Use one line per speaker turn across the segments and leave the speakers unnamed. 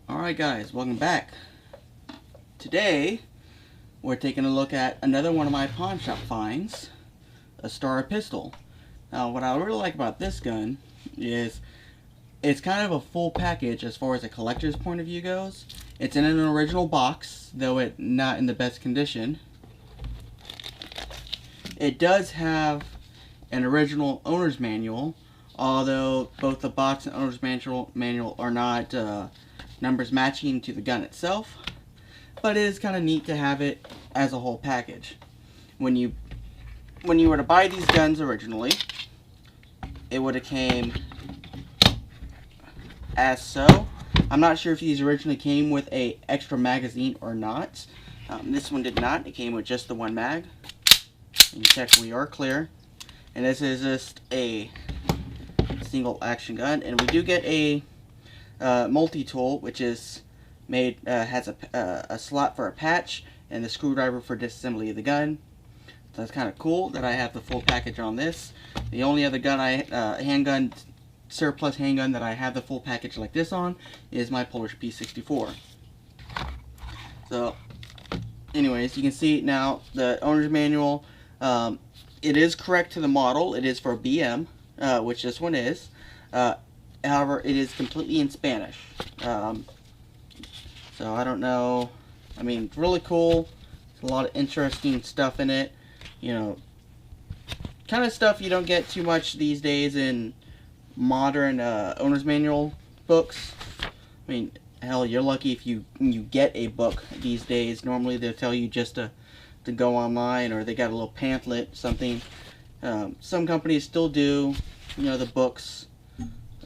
Alright guys, welcome back. Today, we're taking a look at another one of my pawn shop finds, a Star pistol. Now what I really like about this gun is it's kind of a full package as far as a collector's point of view goes. It's in an original box, though it's not in the best condition. It does have an original owner's manual, although both the box and owner's manual are not numbers matching to the gun itself. But it is kind of neat to have it as a whole package. When you were to buy these guns originally, it would have came as so. I'm not sure if these originally came with a extra magazine or not. This one did not. It came with just the one mag. You check, we are clear. And this is just a single action gun. And we do get a multi-tool, which is made has a slot for a patch and the screwdriver for disassembly of the gun. So that's kind of cool that I have the full package on this. The only other gun handgun, surplus handgun that I have the full package like this on is my Polish P64. So anyways, you can see now the owner's manual. It is correct to the model. It is for BM, which this one is. However, it is completely in Spanish. So I don't know. I mean, it's really cool. There's a lot of interesting stuff in it. You know, kind of stuff you don't get too much these days in modern owner's manual books. I mean, hell, you're lucky if you get a book these days. Normally they'll tell you just to go online, or they got a little pamphlet, something. Some companies still do, you know, the books,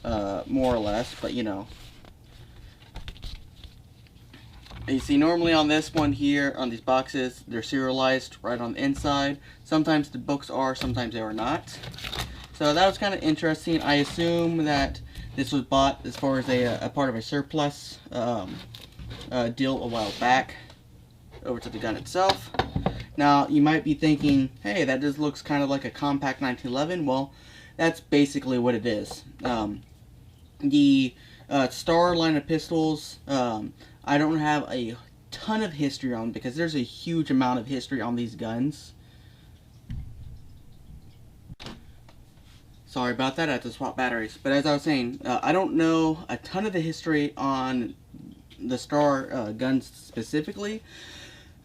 more or less, but you know. You see, normally on this one here, on these boxes, they're serialized right on the inside. Sometimes the books are, sometimes they are not. So that was kind of interesting. I assume that this was bought as far as a part of a surplus deal a while back over to the gun itself. Now, you might be thinking, hey, that just looks kind of like a compact 1911. Well, that's basically what it is. The Star line of pistols, I don't have a ton of history on because there's a huge amount of history on these guns. Sorry about that, I had to swap batteries. But as I was saying, I don't know a ton of the history on the Star guns specifically,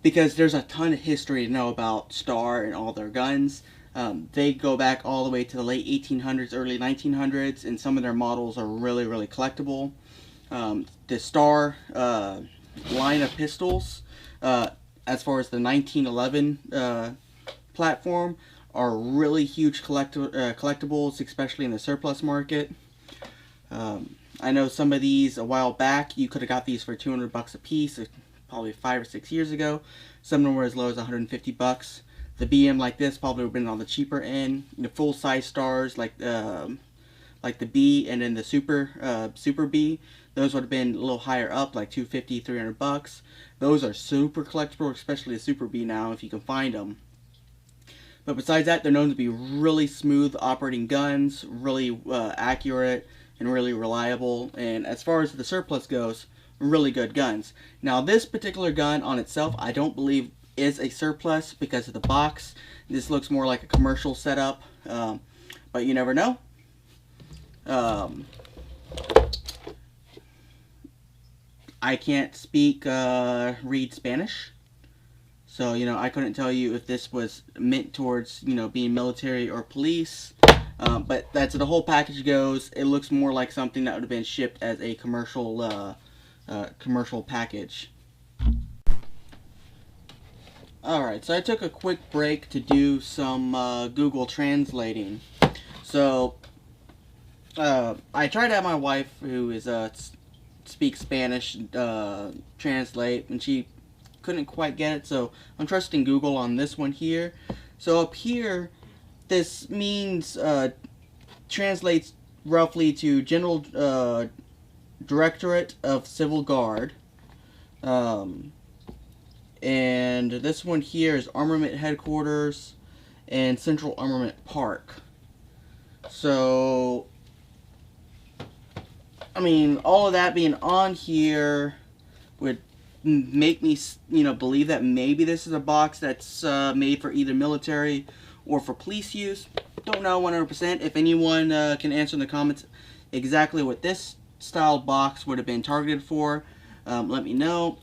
because there's a ton of history to know about Star and all their guns. They go back all the way to the late 1800s, early 1900s, and some of their models are really, really collectible. The Star line of pistols, as far as the 1911 platform, are really huge collectibles, especially in the surplus market. I know some of these a while back, you could have got these for 200 bucks a piece, probably 5 or 6 years ago. Some of them were as low as 150 bucks. The BM like this probably would have been on the cheaper end. The full size Stars like the B and then the Super B, those would have been a little higher up, like 250, 300 bucks. Those are super collectible, especially the Super B now, if you can find them. But besides that, they're known to be really smooth operating guns, really accurate and really reliable. And as far as the surplus goes, really good guns. Now, this particular gun on itself, I don't believe is a surplus because of the box. This looks more like a commercial setup, but you never know. I can't read Spanish, so you know, I couldn't tell you if this was meant towards, you know, being military or police. But that's the whole package goes. It looks more like something that would have been shipped as a commercial package. Alright, so I took a quick break to do some Google translating. So I tried to have my wife, who is speaks Spanish, translate, and she couldn't quite get it, so I'm trusting Google on this one here. So up here, this means translates roughly to General Directorate of Civil Guard. And this one here is Armament Headquarters. in Central Armament Park. So, I mean, all of that being on here would make me, believe that maybe this is a box that's made for either military or for police use. Don't know 100%. If anyone can answer in the comments exactly what this style box would have been targeted for, let me know.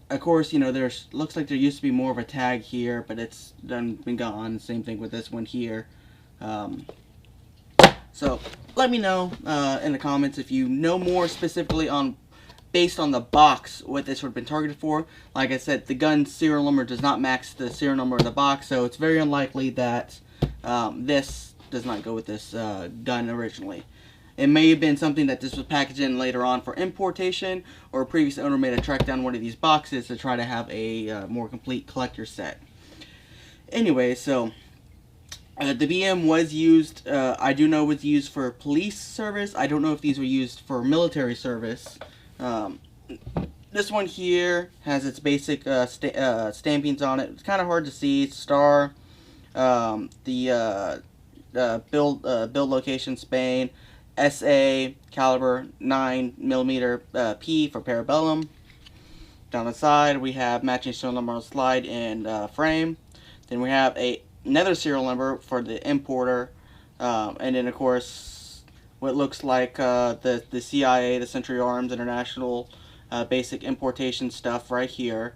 Of course, there's looks like there used to be more of a tag here, but it's been gone. Same thing with this one here. So let me know in the comments if you know more specifically on, based on the box, what this would have been targeted for. Like I said, the gun serial number does not match the serial number of the box, so it's very unlikely that this does not go with this gun originally. It may have been something that this was packaged in later on for importation, or a previous owner may have tracked down one of these boxes to try to have a more complete collector set. Anyway, so the BM was used, I do know was used for police service. I don't know if these were used for military service. This one here has its basic stampings on it. It's kind of hard to see. Star, build location Spain, SA caliber 9mm P for Parabellum. Down the side we have matching serial number on slide and frame. Then we have another serial number for the importer, and then of course what looks like the CIA, the Century Arms International basic importation stuff right here,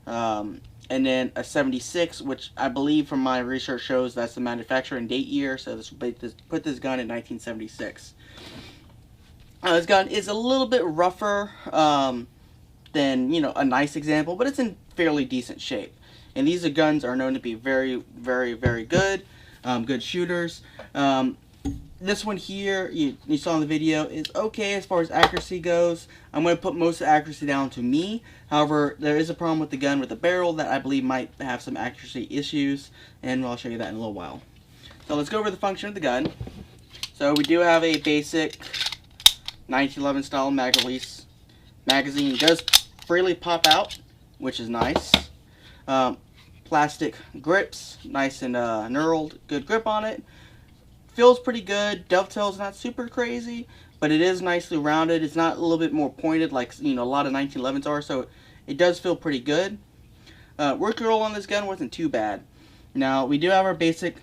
and then a 76, which I believe from my research shows that's the manufacturing date year, so this will put this gun in 1976. This gun is a little bit rougher than a nice example, but it's in fairly decent shape. And these guns are known to be very, very, very good, good shooters. This one here, you saw in the video, is okay as far as accuracy goes. I'm going to put most of the accuracy down to me. However, there is a problem with the gun with the barrel that I believe might have some accuracy issues, and I'll show you that in a little while. So let's go over the function of the gun. So we do have a basic 1911 style mag release. Magazine does freely pop out, which is nice. Plastic grips, nice and knurled, good grip on it. Feels pretty good. Dovetail's not super crazy, but it is nicely rounded. It's not a little bit more pointed like a lot of 1911s are, so it does feel pretty good. Work roll on this gun wasn't too bad. Now we do have our basic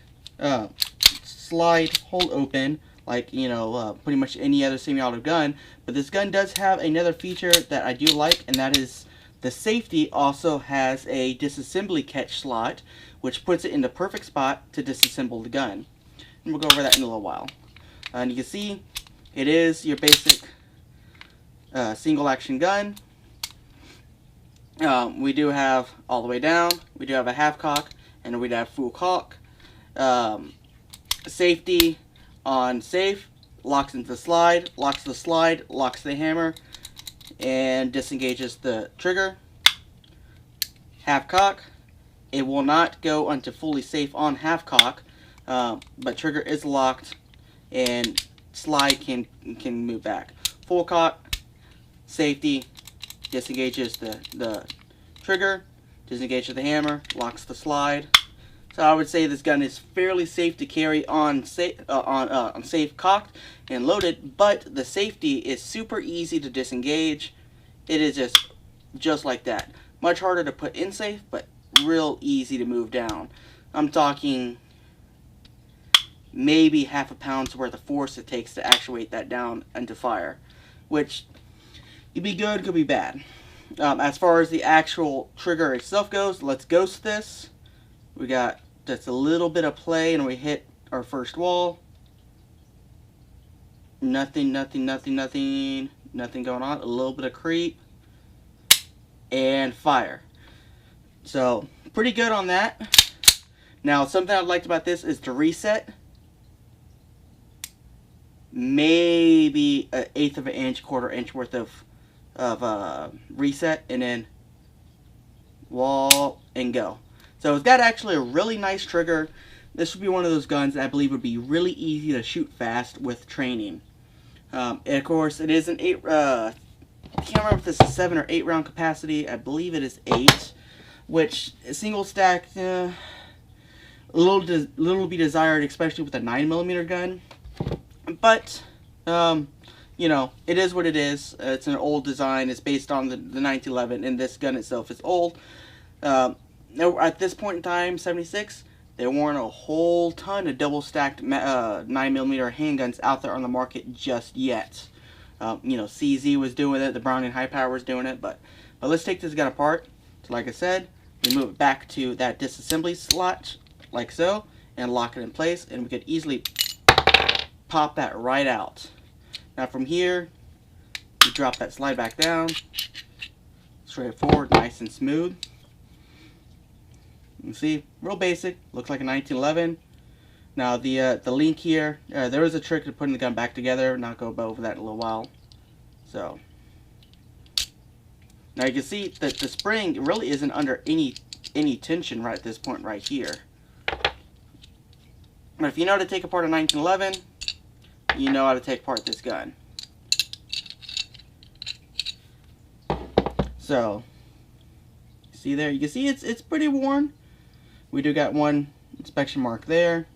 slide hold open, like pretty much any other semi-auto gun, but this gun does have another feature that I do like, and that is the safety also has a disassembly catch slot, which puts it in the perfect spot to disassemble the gun. And we'll go over that in a little while. And you can see it is your basic single action gun. We do have all the way down, we do have a half cock, and we do have full cock. Safety on safe, locks into the slide, locks the hammer, and disengages the trigger. Half cock, it will not go onto fully safe on half cock, but trigger is locked and slide can move back. Full cock, safety, disengages the trigger, disengages the hammer, locks the slide. So I would say this gun is fairly safe to carry on safe cocked and loaded, but the safety is super easy to disengage. It is just like that. Much harder to put in safe, but real easy to move down. I'm talking maybe half a pound's worth of force it takes to actuate that down into fire, which could be good, could be bad. As far as the actual trigger itself goes, let's ghost this. We got just a little bit of play and we hit our first wall. Nothing going on. A little bit of creep and fire. So pretty good on that. Now something I liked about this is to reset. Maybe an eighth of an inch, quarter inch worth of reset, and then wall and go. So it's got actually a really nice trigger. This would be one of those guns that I believe would be really easy to shoot fast with training. And of course, it is an I can't remember if this is 7 or 8 round capacity. I believe it is 8, which single stack little be desired, especially with a 9mm gun. But you know, it is what it is. It's an old design. It's based on the 1911, and this gun itself is old. At this point in time, 76, there weren't a whole ton of double-stacked 9mm handguns out there on the market just yet. You know, CZ was doing it, the Browning High Power was doing it, but let's take this gun apart. So like I said, we move it back to that disassembly slot, like so, and lock it in place, and we could easily pop that right out. Now from here, you drop that slide back down, straightforward, nice and smooth. You can see, real basic, looks like a 1911. Now the link here, there is a trick to putting the gun back together, and I'll go over that in a little while. So, now you can see that the spring really isn't under any tension right at this point right here. But if you know how to take apart a 1911, you know how to take apart this gun. So, see there, you can see it's pretty worn. We do got one inspection mark there.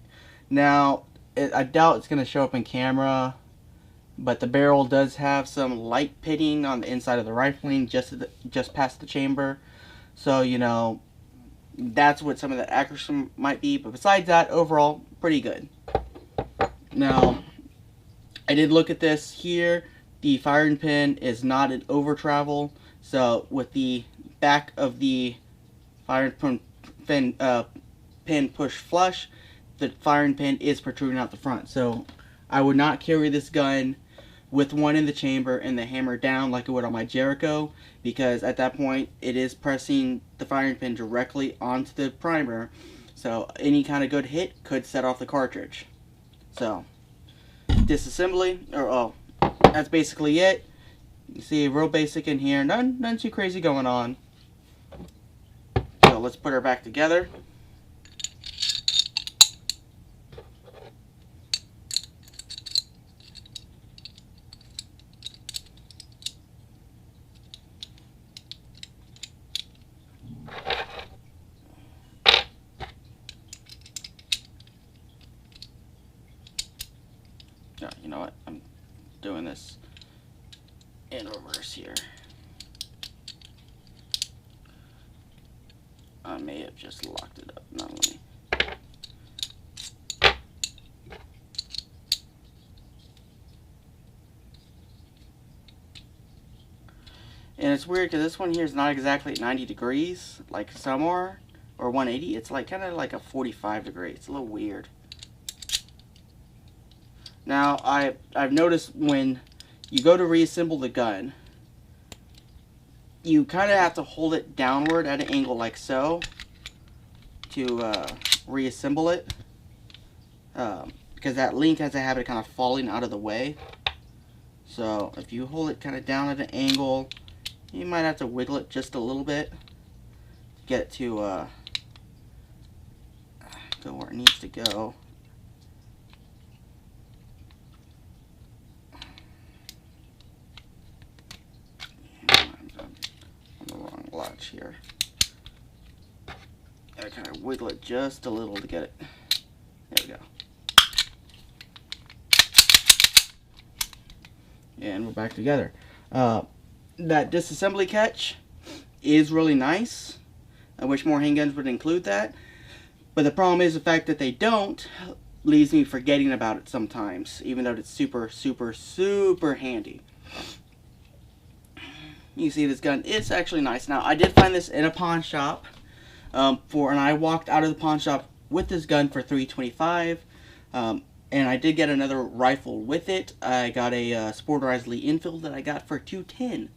Now, I doubt it's going to show up in camera, but the barrel does have some light pitting on the inside of the rifling, just past the chamber. So, you know, that's what some of the accuracy might be. But besides that, overall, pretty good. Now, I did look at this here. The firing pin is not an over travel. So, with the back of the firing pin pushed flush, the firing pin is protruding out the front. So I would not carry this gun with one in the chamber and the hammer down like I would on my Jericho, because at that point it is pressing the firing pin directly onto the primer, so any kind of good hit could set off the cartridge. So disassembly, that's basically it. You see, real basic in here, none too crazy going on. So let's put her back together. You know what? I'm doing this in reverse here. I may have just locked it up. Not let me. And it's weird because this one here is not exactly 90 degrees like some are, or 180. It's like kind of like a 45 degree. It's a little weird. Now, I've noticed when you go to reassemble the gun, you kind of have to hold it downward at an angle like so to reassemble it, because that link has a habit of kind of falling out of the way. So if you hold it kind of down at an angle, you might have to wiggle it just a little bit to get it to go where it needs to go. Here. I kind of wiggle it just a little to get it. There we go. And we're back together. That disassembly catch is really nice. I wish more handguns would include that. But the problem is the fact that they don't leaves me forgetting about it sometimes, even though it's super, super, super handy. You see this gun, it's actually nice. Now, I did find this in a pawn shop, and I walked out of the pawn shop with this gun for $325, and I did get another rifle with it. I got a Sporterized Lee Enfield that I got for $210,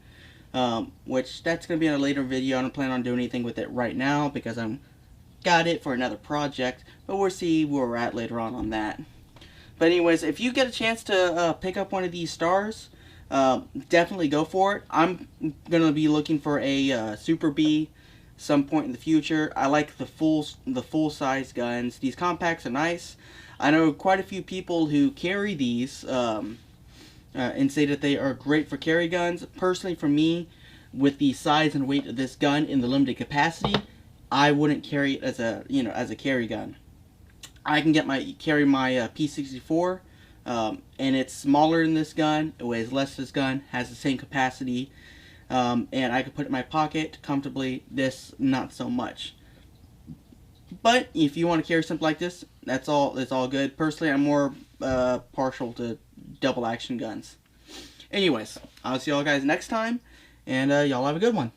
which that's going to be in a later video. I don't plan on doing anything with it right now because I'm got it for another project, but we'll see where we're at later on that. But anyways, if you get a chance to pick up one of these stars, definitely go for it. I'm gonna be looking for a Super B some point in the future. I like the full size guns. These compacts are nice. I know quite a few people who carry these and say that they are great for carry guns. Personally, for me, with the size and weight of this gun in the limited capacity, I wouldn't carry it as a carry gun. I can carry my P64, and it's smaller than this gun. It weighs less than this gun, has the same capacity, and I can put it in my pocket comfortably. This, not so much. But if you want to carry something like this, that's all. It's all good. Personally, I'm more partial to double action guns. Anyways, I'll see y'all guys next time, and y'all have a good one.